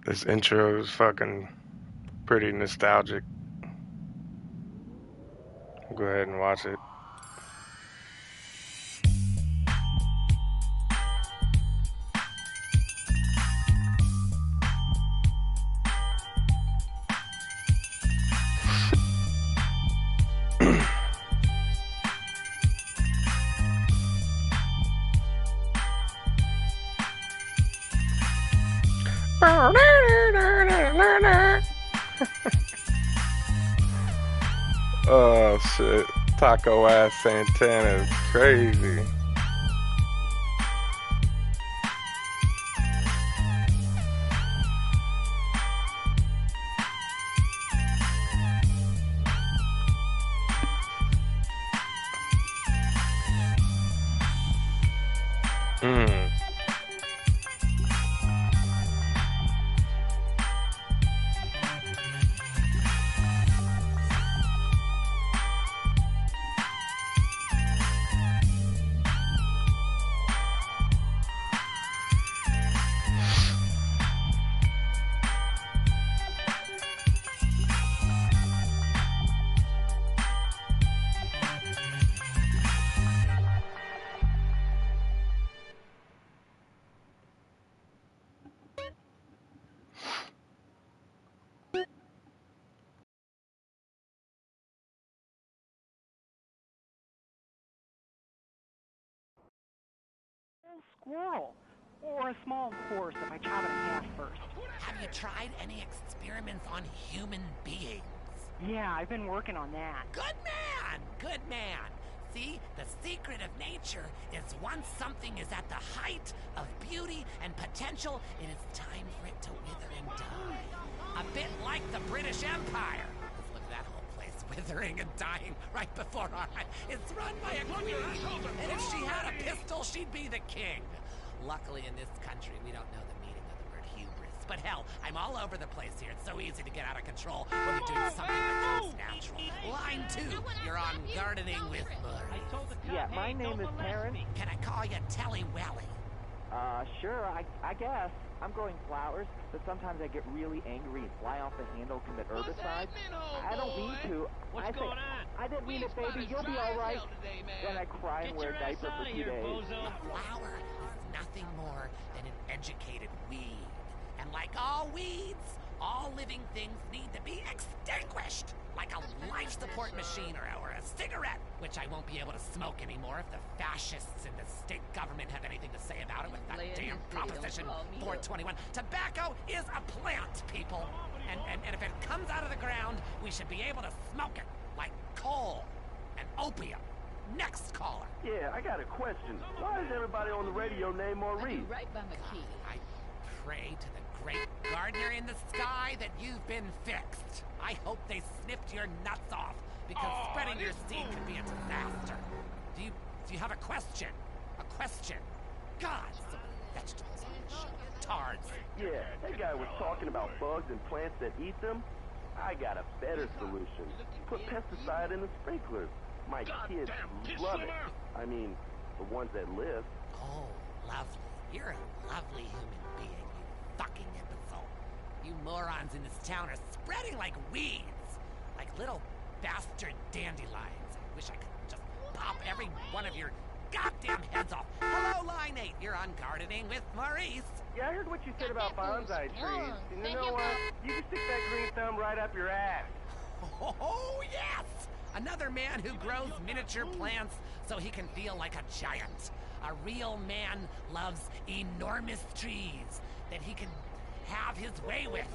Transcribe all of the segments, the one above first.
This intro is fucking pretty nostalgic. Go ahead and watch it. Oh shit. Taco ass Santana is crazy. Mm. Squirrel. Or a small horse if I chop it in half first. Have you tried any experiments on human beings? Yeah, I've been working on that. Good man! Good man! See, the secret of nature is once something is at the height of beauty and potential, it is time for it to wither and die. A bit like the British Empire. Look at that whole place withering and dying right before our eyes. It's run by a queen, and if she had a pistol, she'd be the king. Luckily, in this country, we don't know the meaning of the word hubris. But hell, I'm all over the place here. It's so easy to get out of control when you're doing something that comes natural. Line 2, you're on Gardening with Murray. Yeah, my name is Terrence. Can I call you Telly Welly? Sure, I guess. I'm growing flowers, but sometimes I get really angry and fly off the handle, commit herbicide. I don't mean to. What's going on? I didn't mean it, baby. You'll be all right. Then I cry and wear a diaper for 2 days. A flower is nothing more than an educated weed. And like all weeds, all living things need to be extinguished. Like a life support machine or a cigarette, which I won't be able to smoke anymore if the fascists in the state government have anything to say about it with that damn Proposition 421. Tobacco is a plant, people. And if it comes out of the ground, we should be able to smoke it like coal and opium. Next caller. Yeah, I got a question. Why is everybody on the radio named Maurice? Right by McKee. I pray to the great gardener in the sky that you've been fixed. I hope they snipped your nuts off, because spreading your seed can be a disaster. Do you have a question? A question? God, some vegetables on the show. Tards. Yeah, that guy was talking about bugs and plants that eat them. I got a better solution. Put pesticide in the sprinklers. My kids love it. I mean, the ones that live. Oh, lovely. You're a lovely human being, you fucking imbecile. You morons in this town are spreading like weeds. Like little bastard dandelions. I wish I could just pop every one of your goddamn heads off. Hello, Line 8. You're on Gardening with Maurice. Yeah, I heard what you said about bonsai trees. And you know what? You can stick that green thumb right up your ass. Oh, yes! Another man who grows miniature plants so he can feel like a giant. A real man loves enormous trees that he can have his way with,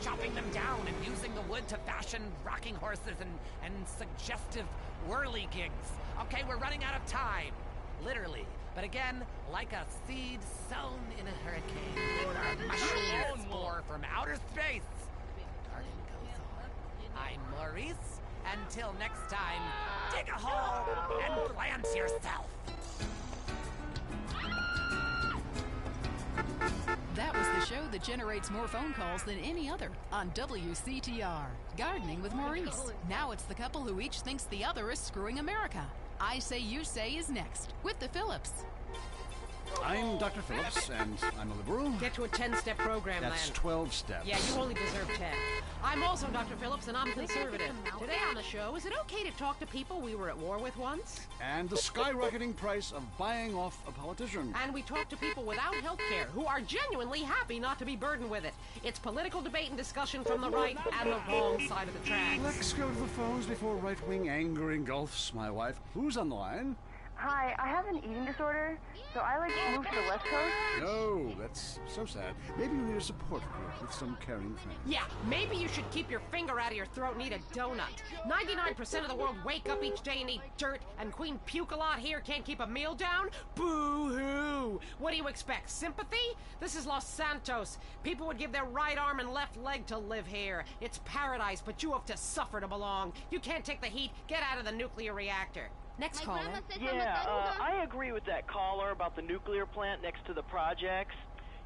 chopping them down and using the wood to fashion rocking horses and suggestive whirligigs. Okay, we're running out of time. Literally. But again, like a seed sown in a hurricane, or a mushroom spore from outer space, the garden goes on. I'm Maurice. Until next time, dig a hole and plant yourself. That was the show that generates more phone calls than any other on WCTR. Gardening with Maurice. Now it's the couple who each thinks the other is screwing America. I Say You Say is next with the Phillips. I'm Dr. Phillips, and I'm a liberal. Get to a 10-step program, That's then. 12 steps. Yeah, you only deserve 10. I'm also Dr. Phillips, and I'm conservative. Today on the show, is it okay to talk to people we were at war with once? And the skyrocketing price of buying off a politician. And we talk to people without health care who are genuinely happy not to be burdened with it. It's political debate and discussion from the right and the wrong side of the tracks. Let's go to the phones before right-wing anger engulfs my wife. Who's on the line? Hi, I have an eating disorder, so I like to move to the West Coast. No, that's so sad. Maybe you need a support group with some caring friends. Yeah, maybe you should keep your finger out of your throat and eat a donut. 99% of the world wake up each day and eat dirt, and Queen Puke-a-Lot here can't keep a meal down? Boo-hoo! What do you expect, sympathy? This is Los Santos. People would give their right arm and left leg to live here. It's paradise, but you have to suffer to belong. You can't take the heat. Get out of the nuclear reactor. Next caller. Yeah, I agree with that caller about the nuclear plant next to the projects.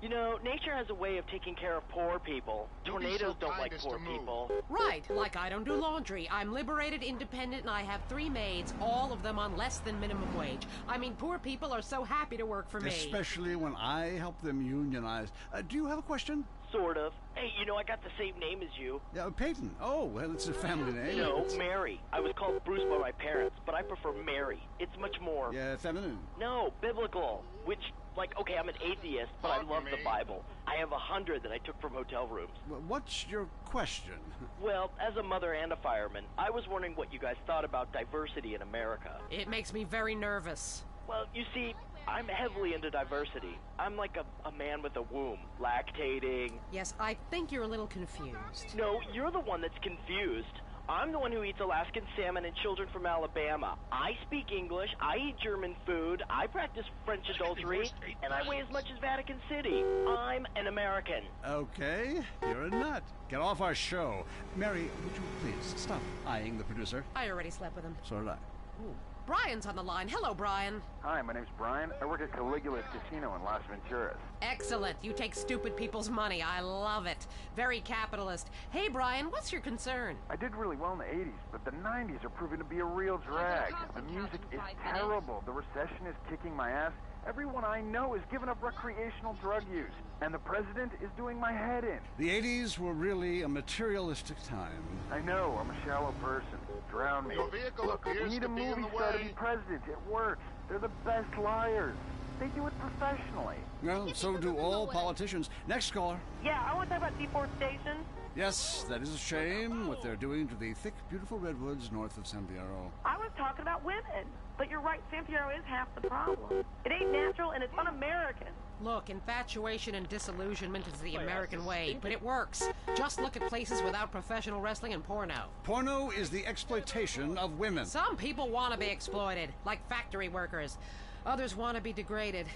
You know, nature has a way of taking care of poor people. Tornadoes don't like poor people. Right, like I don't do laundry. I'm liberated, independent, and I have 3 maids, all of them on less than minimum wage. I mean, poor people are so happy to work for me. Especially when I help them unionize. Do you have a question? Sort of. Hey, you know, I got the same name as you. Yeah, Peyton. Oh, well, it's a family name. No, Mary. I was called Bruce by my parents, but I prefer Mary. It's much more... Yeah, feminine. No, biblical. Which, like, okay, I'm an atheist, but I love the Bible. I have 100 that I took from hotel rooms. Well, what's your question? Well, as a mother and a fireman, I was wondering what you guys thought about diversity in America. It makes me very nervous. Well, you see, I'm heavily into diversity. I'm like a man with a womb, lactating. Yes, I think you're a little confused. No, you're the one that's confused. I'm the one who eats Alaskan salmon and children from Alabama. I speak English, I eat German food, I practice French adultery, and I weigh as much as Vatican City. I'm an American. Okay, you're a nut. Get off our show. Mary, would you please stop eyeing the producer? I already slept with him. So did I. Ooh. Brian's on the line. Hello, Brian. Hi, my name's Brian. I work at Caligula's Casino in Las Venturas. Excellent. You take stupid people's money. I love it. Very capitalist. Hey, Brian, what's your concern? I did really well in the 80s, but the 90s are proving to be a real drag. The music is terrible. The recession is kicking my ass. Everyone I know is giving up recreational drug use, and the president is doing my head in. The 80s were really a materialistic time. I know, I'm a shallow person. Drown me. Look, we need a movie star to be president. It works. They're the best liars. They do it professionally. Well, so do all politicians. Next caller. Yeah, I want to talk about deforestation. Yes, that is a shame, what they're doing to the thick, beautiful redwoods north of San Fierro. I was talking about women. But you're right, San Fierro is half the problem. It ain't natural and it's un-American. Look, infatuation and disillusionment is the American way, but it works. Just look at places without professional wrestling and porno. Porno is the exploitation of women. Some people want to be exploited, like factory workers. Others want to be degraded.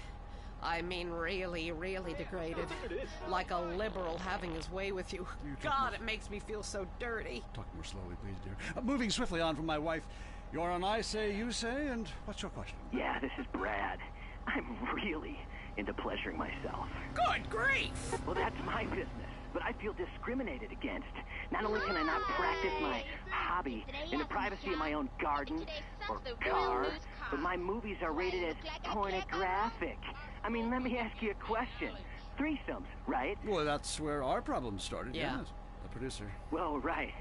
I mean, really, really degraded. Like a liberal having his way with you. God, it makes me feel so dirty. Talk more slowly, please, dear. Moving swiftly on from my wife. You're on I Say, You Say, and what's your question? Yeah, this is Brad. I'm really into pleasuring myself. Good grief! Well, that's my business, but I feel discriminated against. Not only can I not practice my hobby in the privacy of my own garden or car, but my movies are rated as pornographic. I mean, let me ask you a question. Threesomes, right? Well, that's where our problem started, Yeah. yes. The producer. Well, right.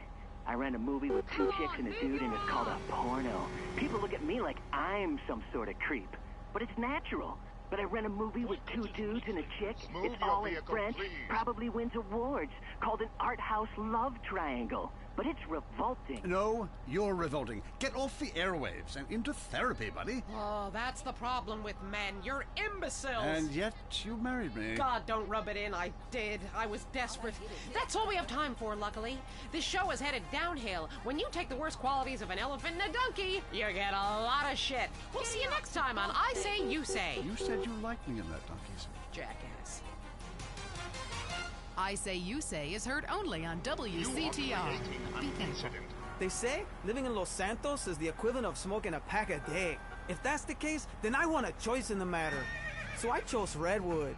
I ran a movie with 2 chicks and a dude, and it's called a porno. People look at me like I'm some sort of creep, but it's natural. But I ran a movie with 2 dudes and a chick. It's all in French. Probably wins awards. Called an art house love triangle. But it's revolting. No, you're revolting. Get off the airwaves and into therapy, buddy. Oh, that's the problem with men. You're imbeciles. And yet you married me. God, don't rub it in. I did. I was desperate. That's all we have time for, luckily. This show is headed downhill. When you take the worst qualities of an elephant and a donkey, you get a lot of shit. We'll see you next time on I Say, You Say. You said you liked me in that donkey suit. Jackass. I Say You Say is heard only on WCTR. They say living in Los Santos is the equivalent of smoking a pack a day. If that's the case, then I want a choice in the matter. So I chose Redwood.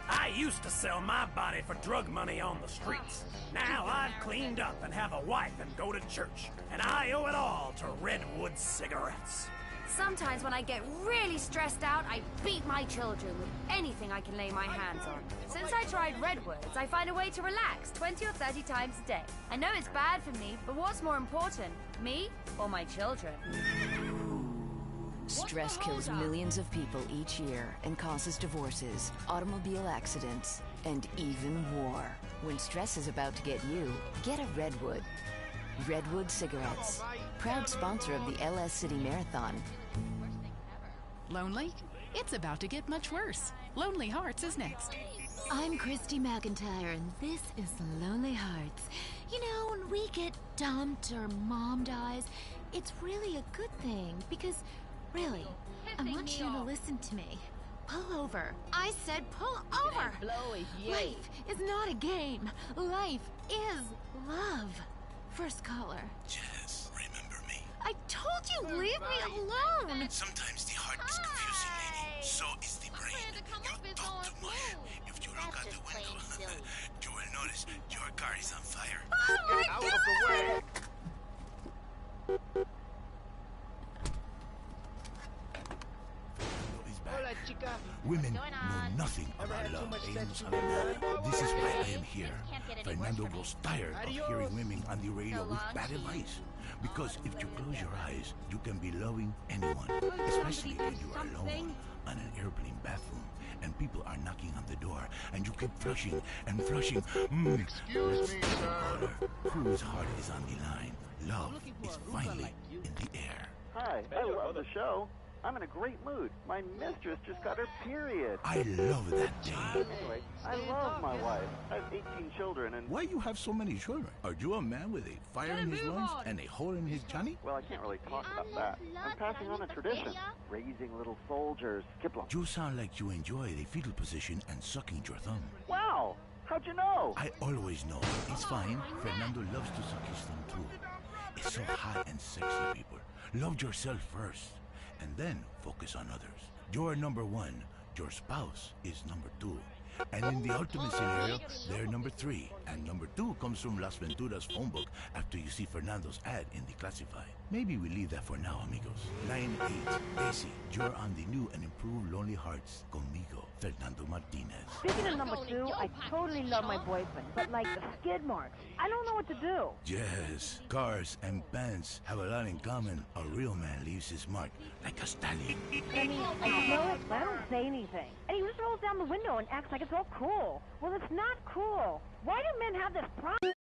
I used to sell my body for drug money on the streets. Now I've cleaned up and have a wife and go to church. And I owe it all to Redwood cigarettes. Sometimes when I get really stressed out, I beat my children with anything I can lay my hands on. Since I tried Redwoods, I find a way to relax 20 or 30 times a day. I know it's bad for me, but what's more important, me or my children? Stress kills millions of people each year and causes divorces, automobile accidents, and even war. When stress is about to get you, get a Redwood. Redwood Cigarettes, proud sponsor of the LS City Marathon. Lonely? It's about to get much worse. Lonely Hearts is next. I'm Christy McIntyre, and this is Lonely Hearts. You know, when we get dumped or mom dies, it's really a good thing because, really, I want you to listen to me. Pull over. I said pull over. Life is not a game. Life is love. First caller. Jess, remember me? I told you, leave me alone. Sometimes the heart is confusing, lady. So is the brain. You talk too much. If you look out the window, you will notice your car is on fire. Oh my Get out God! of the way! Women know nothing about love. This is why I am here. Fernando grows tired of hearing women on the radio with bad advice. Because if you close your eyes, you can be loving anyone, especially when you are alone on an airplane bathroom and people are knocking on the door and you keep flushing and flushing. Let's take a caller. Whose heart is on the line? Love is finally in the air. Hi, I love the show. I'm in a great mood. My mistress just got her period. I love that day. Anyway, I love my wife. I have 18 children and... Why you have so many children? Are you a man with a fire in his lungs and a hole in his Johnny? Well, I can't really talk about that. I'm passing on a tradition. Raising little soldiers. Kipling. You sound like you enjoy the fetal position and sucking your thumb. Wow! How'd you know? I always know. It's fine. Fernando loves to suck his thumb too. It's so hot and sexy, people. Love yourself first. And then focus on others. You're number one. Your spouse is number two. And in the ultimate scenario, they're number three. And number two comes from Las Venturas phone book after you see Fernando's ad in the classified. Maybe we leave that for now, amigos. Line 8, Daisy, you're on the new and improved Lonely Hearts conmigo, Fernando Martinez. Speaking of number 2, I totally love my boyfriend, but like the skid marks, I don't know what to do. Yes, cars and pants have a lot in common. A real man leaves his mark like a stallion. I mean, I smell it, but I don't say anything. And he just rolls down the window and acts like it's all cool. Well, it's not cool. Why do men have this problem?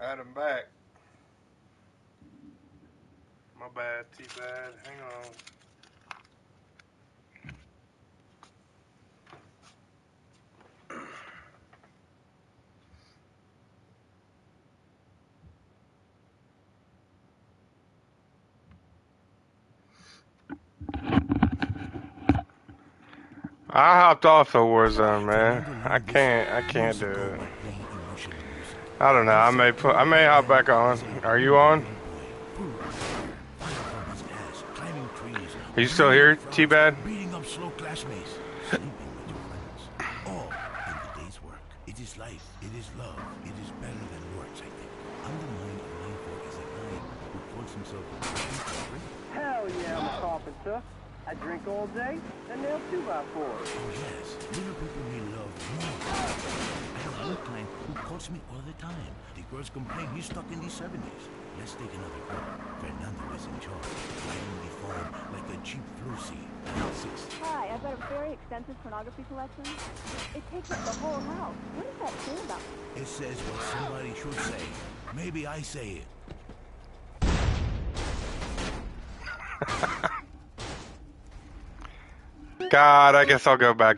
Add him back. My bad, T-Bad. Hang on. I hopped off the Warzone, man. I can't do it. I don't know. I may hop back on. Are you on? Are you still here, T-Bad? Beating up slow classmates, sleeping with your friends, all in the day's work. It is life, it is love, it is better than words, I think. Underlying a 9-4 is a guy who calls himself a carpenter. Hell yeah, I'm a carpenter. I drink all day and nail 2x4s. Oh yes, little people need love more. I have one client who calls me all the time. The girls complain he's stuck in the 70s. Let's take another call. Fernando is in charge, riding the phone like a cheap Lucy. Hi, I've got a very extensive pornography collection. It takes up the whole house. What does that say about me? It says what somebody should say. Maybe I say it. God, I guess I'll go back to